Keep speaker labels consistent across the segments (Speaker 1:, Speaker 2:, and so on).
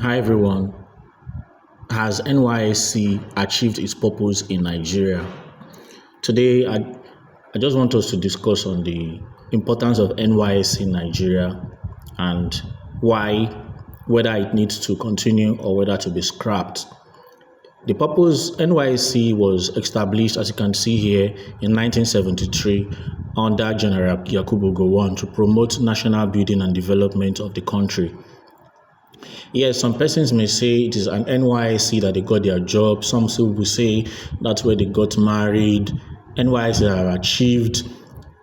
Speaker 1: Hi everyone. Has Nysc achieved its purpose in Nigeria? Today, I just want us to discuss on the importance of Nysc in Nigeria and why, whether it needs to continue or whether to be scrapped. The purpose Nysc was established, as you can see here, in 1973 under General Yakubu Gowon to promote national building and development of the country. Yes, some persons may say it is an NYSC that they got their job. Some will say that's where they got married. NYSC have achieved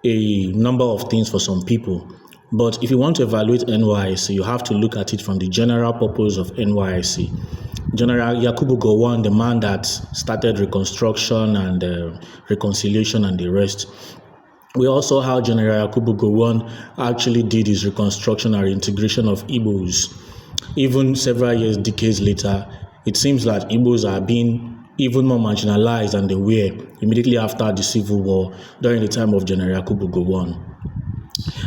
Speaker 1: a number of things for some people. But if you want to evaluate NYSC, you have to look at it from the general purpose of NYSC. General Yakubu Gowon, the man that started reconstruction and reconciliation and the rest. We also how General Yakubu Gowon actually did his reconstruction and reintegration of Igbos. Even several years, decades later, it seems that Igbos are being even more marginalized than they were immediately after the Civil War during the time of General Yakubu Gowon.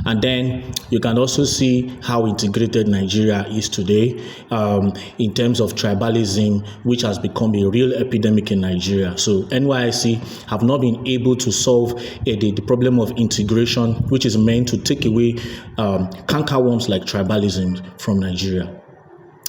Speaker 1: And then you can also see how integrated Nigeria is today in terms of tribalism, which has become a real epidemic in Nigeria. So NYSC have not been able to solve the problem of integration, which is meant to take away cankerworms like tribalism from Nigeria.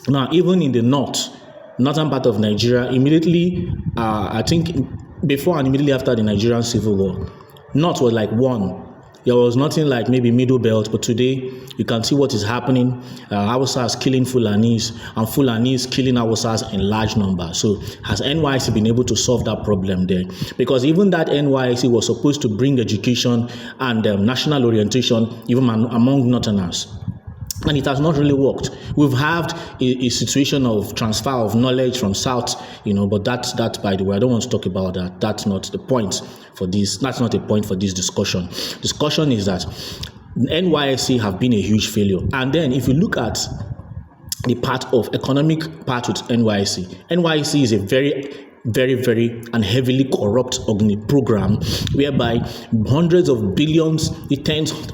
Speaker 1: Now, even in the northern part of Nigeria, immediately, I think before and immediately after the Nigerian Civil War, North was like one. There was nothing like maybe middle belt, but today you can see what is happening. Hausas killing Fulanis and Fulanis killing Hausas in large numbers. So has NYSC been able to solve that problem there? Because even that NYSC was supposed to bring education and national orientation even among Northerners. And it has not really worked. We've had a situation of transfer of knowledge from South, but that, by the way, I don't want to talk about that. That's not the point for this. That's not a point for this discussion. Discussion is that NYSC have been a huge failure. And then if you look at the part of economic part with NYSC is a very and heavily corrupt program whereby hundreds of billions,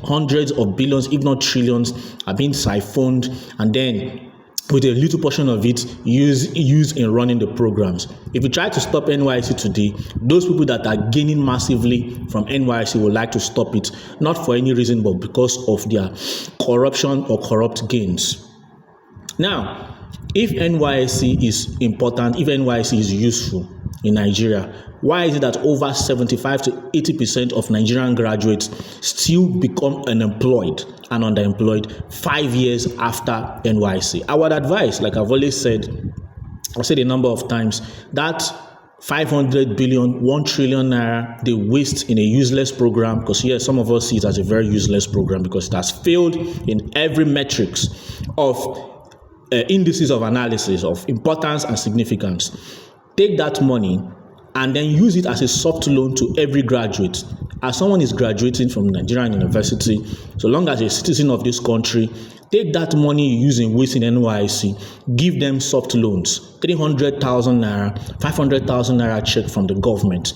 Speaker 1: hundreds of billions, if not trillions, are being siphoned and then with a little portion of it used in running the programs. If you try to stop NYSC today, those people that are gaining massively from NYSC would like to stop it, not for any reason but because of their corruption or corrupt gains. Now, if NYSC is important, if NYSC is useful in Nigeria, why is it that over 75 to 80% of Nigerian graduates still become unemployed and underemployed 5 years after NYSC? I would advise, like I've always said, I've said a number of times, that 500 billion, 1 trillion naira they waste in a useless program, because yes, some of us see it as a very useless program because it has failed in every metrics of indices of analysis of importance and significance. Take that money and then use it as a soft loan to every graduate. As someone is graduating from Nigerian university, so long as a citizen of this country, take that money you use in wasting NYSC, give them soft loans, 300,000 naira, 500,000 naira check from the government,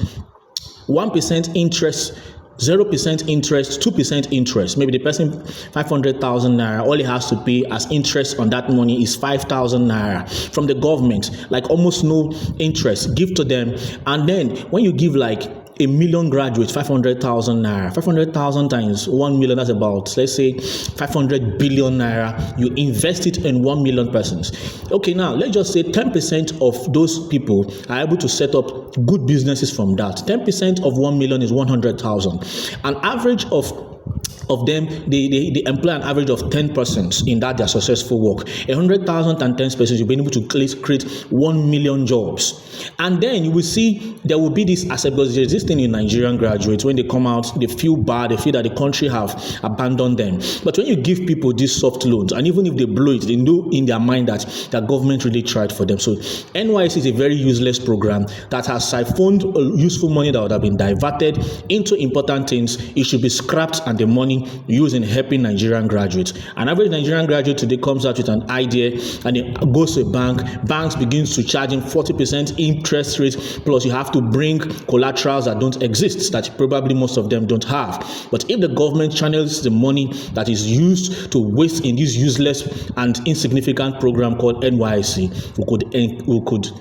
Speaker 1: 1% interest, 0% interest, 2% interest. Maybe the person 500,000 naira, all he has to pay as interest on that money is 5,000 naira from the government, like almost no interest. Give to them, and then when you give like a million graduates 500,000 naira, 500,000 times 1 million, that's about, let's say, 500 billion naira. You invest it in 1 million persons. Okay, now let's just say 10% of those people are able to set up good businesses from that. 10% of 1 million is 100,000. An average of them, they employ an average of 10 persons in that their successful work. 100,000 and 10 persons, you'll be able to create 1 million jobs. And then you will see there will be this aspect, because there's this thing in Nigerian graduates, when they come out, they feel bad, they feel that the country have abandoned them. But when you give people these soft loans, and even if they blow it, they know in their mind that the government really tried for them. So NYSC is a very useless program that has siphoned useful money that would have been diverted into important things. It should be scrapped and the money money used in helping Nigerian graduates. An average Nigerian graduate today comes out with an idea and it goes to a bank. Banks begins to charge him 40% interest rate, plus you have to bring collaterals that don't exist, that probably most of them don't have. But if the government channels the money that is used to waste in this useless and insignificant program called NYSC, we could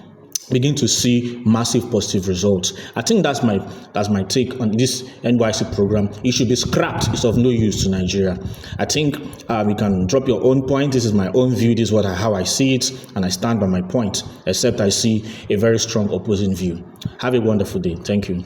Speaker 1: begin to see massive positive results. I think that's my take on this NYSC program. It should be scrapped. It's of no use to Nigeria. I think you can drop your own point. This is my own view. This is how I see it, and I stand by my point, except I see a very strong opposing view. Have a wonderful day. Thank you.